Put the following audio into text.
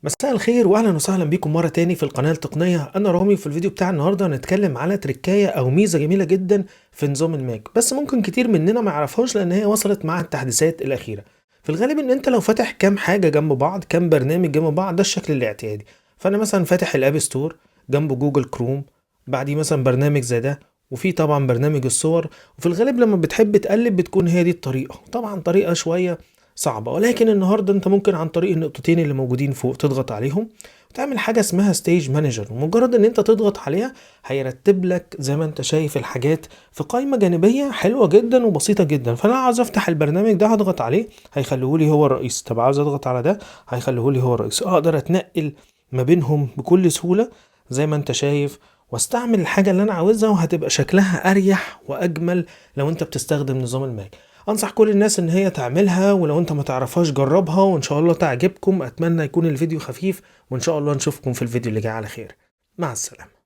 مساء الخير واهلا وسهلا بيكم مره تاني في القناه التقنيه. انا رامي. في الفيديو بتاع النهارده هنتكلم على تريكايه او ميزه جميله جدا في نظام الماك، بس ممكن كتير مننا ما يعرفهاش لان هي وصلت مع التحديثات الاخيره. في الغالب ان انت لو فاتح كام حاجه جنب بعض، كام برنامج جنب بعض، ده الشكل الاعتيادي. فانا مثلا فاتح الاب ستور، جنبه جوجل كروم، بعديه مثلا برنامج زي ده، وفي طبعا برنامج الصور. وفي الغالب لما بتحب تقلب بتكون هي دي الطريقه، طبعا طريقه شويه صعبة، ولكن النهاردة انت ممكن عن طريق النقطتين اللي موجودين فوق تضغط عليهم وتعمل حاجة اسمها ستيج مانجر. ومجرد ان انت تضغط عليها هيرتب لك زي ما انت شايف الحاجات في قائمة جانبية حلوة جدا وبسيطة جدا. فانا عاوز افتح البرنامج ده هضغط عليه هيخليهولي هو الرئيس، طب عاوز اضغط على ده هيخليهولي هو الرئيس. اقدر اتنقل ما بينهم بكل سهولة زي ما انت شايف، واستعمل الحاجة اللي انا عاوزها وهتبقى شكلها اريح واجمل لو انت بتستخدم نظام الماك. انصح كل الناس ان هي تعملها، ولو انت ما تعرفهاش جربها وان شاء الله تعجبكم. اتمنى يكون الفيديو خفيف وان شاء الله نشوفكم في الفيديو اللي جاي على خير. مع السلامة.